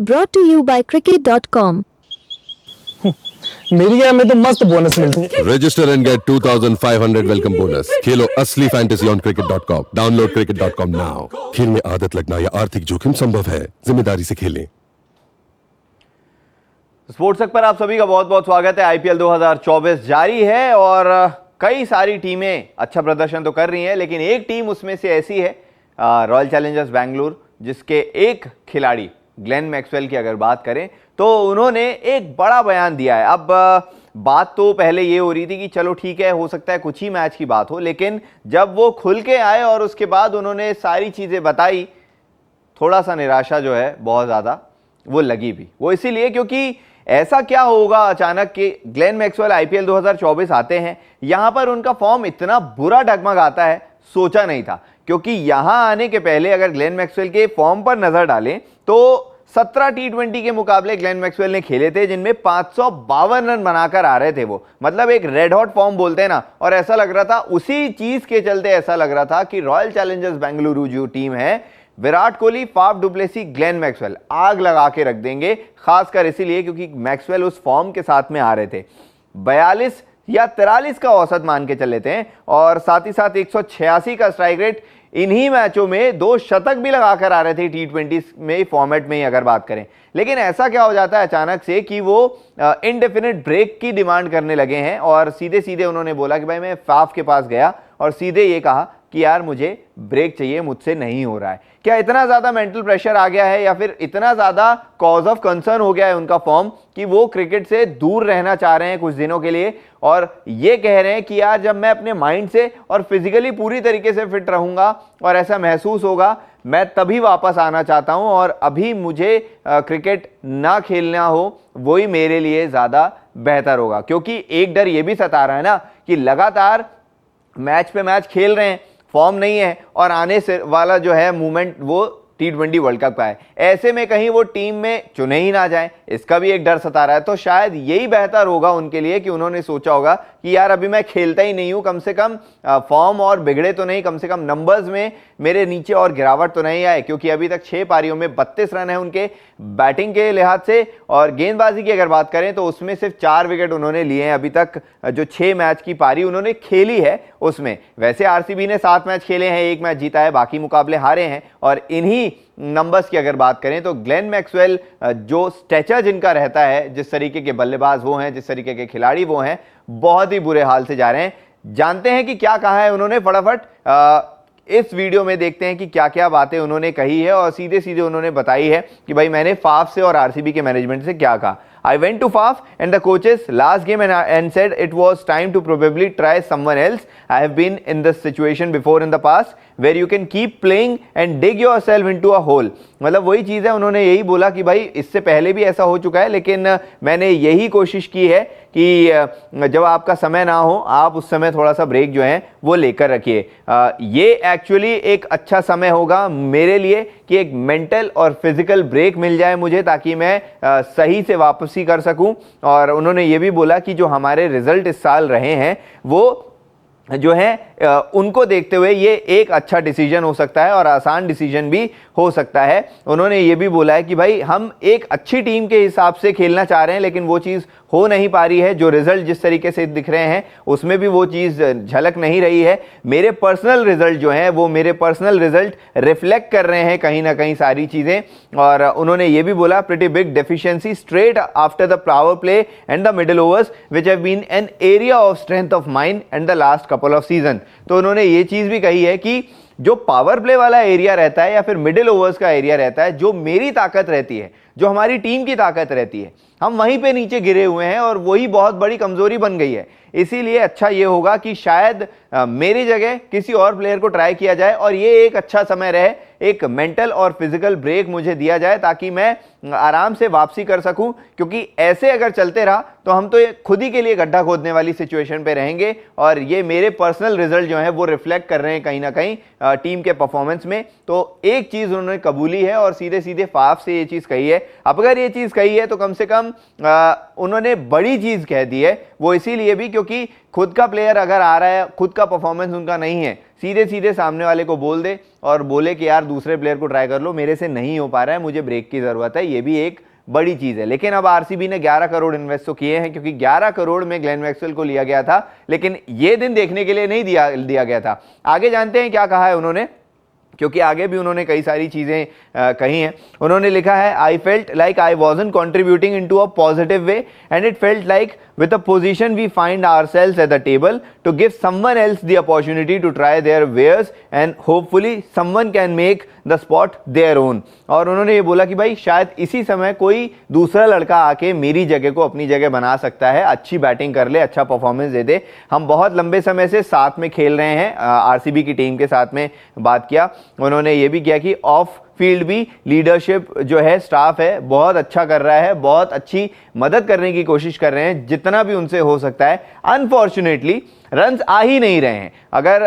brought to you by cricket.com। मेरी game में तो मस्त बोनस मिलती है। Register and get 2,500 welcome bonus। खेलो असली fantasy on cricket.com। Download cricket.com now। खेल में आदत लगना या आर्थिक जोखिम संभव है, जिम्मेदारी से खेलें। स्पोर्ट्स तक पर आप सभी का बहुत बहुत स्वागत है। आईपीएल 2024 जारी है और कई सारी टीमें अच्छा प्रदर्शन तो कर रही हैं, लेकिन एक टीम उसमें से ऐसी है रॉयल चैलेंजर्स बेंगलुरु, जिसके एक खिलाड़ी ग्लेन मैक्सवेल की अगर बात करें तो उन्होंने एक बड़ा बयान दिया है। अब बात तो पहले ये हो रही थी कि चलो ठीक है, हो सकता है कुछ ही मैच की बात हो, लेकिन जब वो खुल के आए और उसके बाद उन्होंने सारी चीज़ें बताई, थोड़ा सा निराशा जो है बहुत ज़्यादा वो लगी भी। वो इसीलिए क्योंकि ऐसा क्या होगा अचानक कि ग्लेन मैक्सवेल आईपीएल 2024 आते हैं, यहां पर उनका फॉर्म इतना बुरा डगमगाता है, सोचा नहीं था। क्योंकि यहां आने के पहले अगर ग्लेन मैक्सवेल के फॉर्म पर नजर डालें तो 17 टी20 के मुकाबले ग्लेन मैक्सवेल ने खेले थे, जिनमें 552 रन बनाकर आ रहे थे। वो मतलब एक रेड हॉट फॉर्म बोलते हैं ना, और ऐसा लग रहा था, उसी चीज के चलते ऐसा लग रहा था कि रॉयल चैलेंजर्स बेंगलुरु जो टीम है, Virat Kohli, Faf du Plessis, Glenn Maxwell आग लगा के रख देंगे। खासकर इसीलिए क्योंकि मैक्सवेल उस फॉर्म के साथ में आ रहे थे। 42 या 43 का औसत मान के चल लेते हैं, और साथ ही साथ 186 का स्ट्राइक रेट। इन्हीं मैचों में 2 शतक भी लगाकर आ रहे थे टी20 में फॉर्मेट में ही अगर बात करें। लेकिन ऐसा क्या हो जाता है अचानक से कि वो इनडेफिनिट ब्रेक की डिमांड करने लगे हैं, और सीधे सीधे उन्होंने बोला कि भाई मैं फाफ के पास गया और सीधे ये कहा कि यार मुझे ब्रेक चाहिए, मुझसे नहीं हो रहा है। क्या इतना ज़्यादा मेंटल प्रेशर आ गया है या फिर इतना ज़्यादा कॉज ऑफ कंसर्न हो गया है उनका फॉर्म कि वो क्रिकेट से दूर रहना चाह रहे हैं कुछ दिनों के लिए, और ये कह रहे हैं कि यार जब मैं अपने माइंड से और फिजिकली पूरी तरीके से फिट रहूंगा और ऐसा महसूस होगा, मैं तभी वापस आना चाहता हूं, और अभी मुझे क्रिकेट ना खेलना हो वही मेरे लिए ज़्यादा बेहतर होगा। क्योंकि एक डर ये भी सता रहा है ना कि लगातार मैच पे मैच खेल रहे हैं, फॉर्म नहीं है, और आने से वाला जो है मूवमेंट वो टी20 वर्ल्ड कप का है। ऐसे में कहीं वो टीम में चुने ही ना जाए, इसका भी एक डर सता रहा है। तो शायद यही बेहतर होगा उनके लिए कि उन्होंने सोचा होगा कि यार अभी मैं खेलता ही नहीं हूं, कम से कम फॉर्म और बिगड़े तो नहीं, कम से कम नंबर्स में मेरे नीचे और गिरावट तो नहीं आए। क्योंकि अभी तक 6 पारियों में 32 रन है उनके बैटिंग के लिहाज से, और गेंदबाजी की अगर बात करें तो उसमें सिर्फ 4 विकेट उन्होंने लिए हैं अभी तक। जो 6 मैच की पारी उन्होंने खेली है उसमें, वैसे आरसीबी ने 7 मैच खेले हैं, 1 मैच जीता है, बाकी मुकाबले हारे हैं। और इन्हीं नंबर्स की अगर बात करें तो ग्लेन मैक्सवेल जो स्टैचर जिनका रहता है, जिस तरीके के बल्लेबाज वो हैं, जिस तरीके के खिलाड़ी वो हैं, बहुत ही बुरे हाल से जा रहे हैं। जानते हैं कि क्या कहा है उन्होंने, फटाफट इस वीडियो में देखते हैं कि क्या क्या बातें उन्होंने कही है, और सीधे सीधे उन्होंने बताई है कि भाई मैंने फाफ से और आरसीबी के मैनेजमेंट से क्या कहा। I went to Faf and the coaches last game and said it was time to probably try someone else. I have been in this situation before in the past where you can keep playing and dig yourself into a hole. मतलब वही चीज़ है, उन्होंने यही बोला कि भाई इससे पहले भी ऐसा हो चुका है, लेकिन मैंने यही कोशिश की है कि जब आपका समय ना हो, आप उस समय थोड़ा सा ब्रेक जो है वो लेकर रखिए। ये एक्चुअली एक अच्छा समय होगा मेरे लिए कि एक मेंटल और फिजिकल ब्रेक मिल जाए मुझे, ताकि मैं सही से वापसी कर सकूं। और उन्होंने ये भी बोला कि जो हमारे रिजल्ट इस साल रहे हैं वो जो है उनको देखते हुए ये एक अच्छा डिसीजन हो सकता है और आसान डिसीजन भी हो सकता है। उन्होंने ये भी बोला है कि भाई हम एक अच्छी टीम के हिसाब से खेलना चाह रहे हैं, लेकिन वो चीज़ हो नहीं पा रही है। जो रिजल्ट जिस तरीके से दिख रहे हैं उसमें भी वो चीज़ झलक नहीं रही है। मेरे पर्सनल रिजल्ट जो हैं वो मेरे पर्सनल रिजल्ट रिफ्लेक्ट कर रहे हैं कहीं ना कहीं सारी चीज़ें। और उन्होंने ये भी बोला pretty big deficiency straight after the power play and the middle overs which have been an area of strength of mind and the last couple of season. तो उन्होंने ये चीज़ भी कही है कि जो पावर प्ले वाला एरिया रहता है या फिर मिडिल ओवर्स का एरिया रहता है, जो मेरी ताकत रहती है, जो हमारी टीम की ताकत रहती है, हम वहीं पे नीचे गिरे हुए हैं और वही बहुत बड़ी कमजोरी बन गई है। इसीलिए अच्छा ये होगा कि शायद मेरी जगह किसी और प्लेयर को ट्राई किया जाए और ये एक अच्छा समय रहे, एक मेंटल और फिजिकल ब्रेक मुझे दिया जाए ताकि मैं आराम से वापसी कर सकूं। क्योंकि ऐसे अगर चलते रहा तो हम तो खुद ही के लिए गड्ढा खोदने वाली सिचुएशन पे रहेंगे, और ये मेरे पर्सनल रिजल्ट जो है वो रिफ्लेक्ट कर रहे हैं कहीं ना कहीं टीम के परफॉर्मेंस में। तो एक चीज़ उन्होंने कबूली है और सीधे सीधे फाफ से ये चीज़ कही है। अब अगर ये चीज़ कही है तो कम से कम उन्होंने बड़ी चीज कह दी है, वो इसीलिए भी क्योंकि खुद का प्लेयर अगर आ रहा है, खुद का परफॉर्मेंस उनका नहीं है, सीधे सीधे सामने वाले को बोल दे और बोले कि यार दूसरे प्लेयर को ट्राई कर लो, मेरे से नहीं हो पा रहा है, मुझे ब्रेक की जरूरत है, ये भी एक बड़ी चीज है। लेकिन अब आरसीबी ने 11 करोड़ इन्वेस्ट तो किए हैं, क्योंकि 11 करोड़ में ग्लेन मैक्सवेल को लिया गया था, लेकिन ये दिन देखने के लिए नहीं दिया गया था। आगे जानते हैं क्या कहा है उन्होंने, क्योंकि आगे भी उन्होंने कई सारी चीजें कही हैं। उन्होंने लिखा है, I felt like I wasn't contributing into a positive way and it felt like with the position we find ourselves at the table to give someone else the opportunity to try their wares and hopefully someone can make the spot their own। और उन्होंने ये बोला कि भाई शायद इसी समय कोई दूसरा लड़का आके मेरी जगह को अपनी जगह बना सकता है, अच्छी बैटिंग कर ले, अच्छा परफॉर्मेंस दे दे। हम बहुत लंबे समय से साथ में खेल रहे हैं, आरसीबी की टीम के साथ में बात किया। उन्होंने ये भी किया कि ऑफ फील्ड भी लीडरशिप जो है, स्टाफ है, बहुत अच्छा कर रहा है, बहुत अच्छी मदद करने की कोशिश कर रहे हैं जितना भी उनसे हो सकता है। अनफॉर्चुनेटली रन्स आ ही नहीं रहे हैं। अगर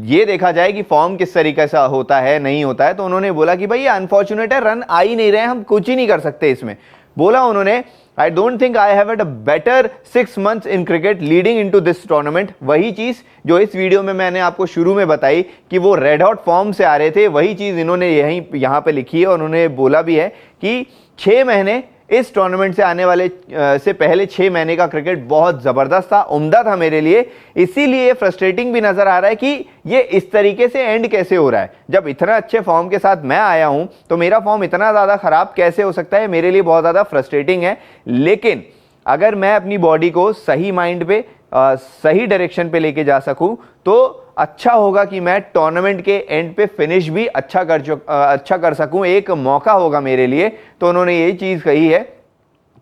ये देखा जाए कि फॉर्म किस तरीके से होता है, नहीं होता है, तो उन्होंने बोला कि भाई ये अनफॉर्चुनेट है, रन आ ही नहीं रहे हैं, हम कुछ ही नहीं कर सकते इसमें। बोला उन्होंने, I don't think I have had a better 6 months in cricket leading into this tournament। वही चीज जो इस वीडियो में मैंने आपको शुरू में बताई कि वो रेड हॉट फॉर्म से आ रहे थे, वही चीज इन्होंने यहाँ पे लिखी है। और उन्होंने बोला भी है कि 6 महीने इस टूर्नामेंट से आने वाले से पहले 6 महीने का क्रिकेट बहुत ज़बरदस्त था, उम्दा था मेरे लिए। इसीलिए फ्रस्ट्रेटिंग भी नज़र आ रहा है कि ये इस तरीके से एंड कैसे हो रहा है। जब इतना अच्छे फॉर्म के साथ मैं आया हूं तो मेरा फॉर्म इतना ज़्यादा ख़राब कैसे हो सकता है, मेरे लिए बहुत ज़्यादा फ्रस्ट्रेटिंग है। लेकिन अगर मैं अपनी बॉडी को सही माइंड पे सही डायरेक्शन पे लेके जा सकूं तो अच्छा होगा कि मैं टूर्नामेंट के एंड पे फिनिश भी अच्छा कर सकूं, एक मौका होगा मेरे लिए। तो उन्होंने यही चीज़ कही है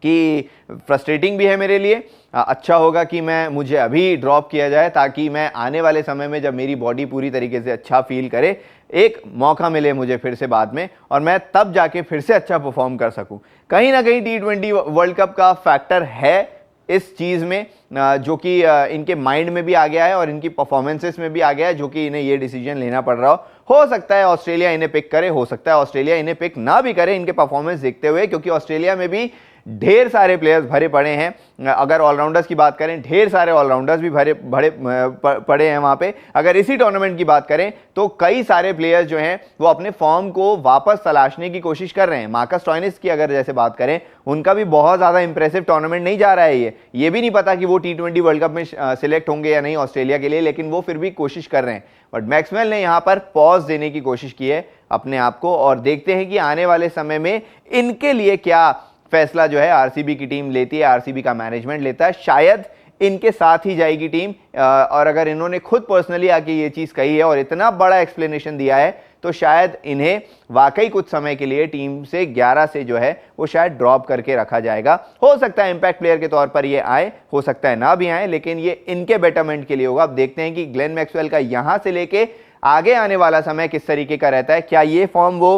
कि फ्रस्ट्रेटिंग भी है मेरे लिए, अच्छा होगा कि मुझे अभी ड्रॉप किया जाए ताकि मैं आने वाले समय में जब मेरी बॉडी पूरी तरीके से अच्छा फील करे, एक मौका मिले मुझे फिर से बाद में, और मैं तब जाके फिर से अच्छा परफॉर्म कर सकूं। कहीं ना कहीं T20 वर्ल्ड कप का फैक्टर है इस चीज़ में, जो कि इनके माइंड में भी आ गया है और इनकी परफॉर्मेंसेस में भी आ गया है, जो कि इन्हें ये डिसीजन लेना पड़ रहा हो सकता है ऑस्ट्रेलिया इन्हें पिक करे, हो सकता है ऑस्ट्रेलिया इन्हें पिक ना भी करे इनके परफॉर्मेंस देखते हुए, क्योंकि ऑस्ट्रेलिया में भी ढेर सारे प्लेयर्स भरे पड़े हैं। अगर ऑलराउंडर्स की बात करें, ढेर सारे ऑलराउंडर्स भी भरे पड़े हैं वहाँ पे। अगर इसी टूर्नामेंट की बात करें तो कई सारे प्लेयर्स जो हैं वो अपने फॉर्म को वापस तलाशने की कोशिश कर रहे हैं। मार्कस स्टोइनिस की अगर जैसे बात करें, उनका भी बहुत ज़्यादा इंप्रेसिव टूर्नामेंट नहीं जा रहा है। ये भी नहीं पता कि वो T20 वर्ल्ड कप में सिलेक्ट होंगे या नहीं ऑस्ट्रेलिया के लिए, लेकिन वो फिर भी कोशिश कर रहे हैं। बट मैक्सवेल ने यहाँ पर पॉज देने की कोशिश की है अपने आप को, और देखते हैं कि आने वाले समय में इनके लिए क्या फैसला जो है आरसीबी की टीम लेती है, आरसीबी का मैनेजमेंट लेता है। शायद इनके साथ ही जाएगी टीम, और अगर इन्होंने खुद पर्सनली आके ये चीज़ कही है और इतना बड़ा एक्सप्लेनेशन दिया है तो शायद इन्हें वाकई कुछ समय के लिए टीम से 11 से जो है वो शायद ड्रॉप करके रखा जाएगा। हो सकता है इंपैक्ट प्लेयर के तौर पर ये आए, हो सकता है ना भी आए, लेकिन ये इनके बेटरमेंट के लिए होगा। अब देखते हैं कि ग्लेन मैक्सवेल का यहाँ से लेके आगे आने वाला समय किस तरीके का रहता है। क्या ये फॉर्म वो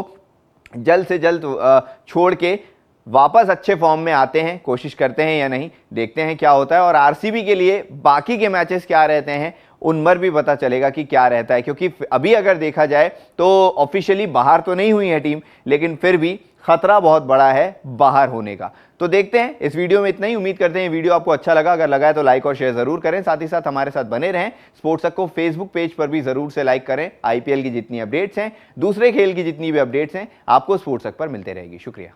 जल्द से जल्द छोड़ के वापस अच्छे फॉर्म में आते हैं, कोशिश करते हैं या नहीं, देखते हैं क्या होता है। और आरसीबी के लिए बाकी के मैचेस क्या रहते हैं उन पर भी पता चलेगा कि क्या रहता है, क्योंकि अभी अगर देखा जाए तो ऑफिशियली बाहर तो नहीं हुई है टीम, लेकिन फिर भी खतरा बहुत बड़ा है बाहर होने का। तो देखते हैं। इस वीडियो में इतना ही। उम्मीद करते हैं वीडियो आपको अच्छा लगा। अगर लगा है तो लाइक और शेयर जरूर करें, साथ ही साथ हमारे साथ बने रहें। स्पोर्ट्स को फेसबुक पेज पर भी जरूर से लाइक करें। आईपीएल की जितनी अपडेट्स हैं, दूसरे खेल की जितनी भी अपडेट्स हैं, आपको स्पोर्ट्स पर मिलते रहेगी। शुक्रिया।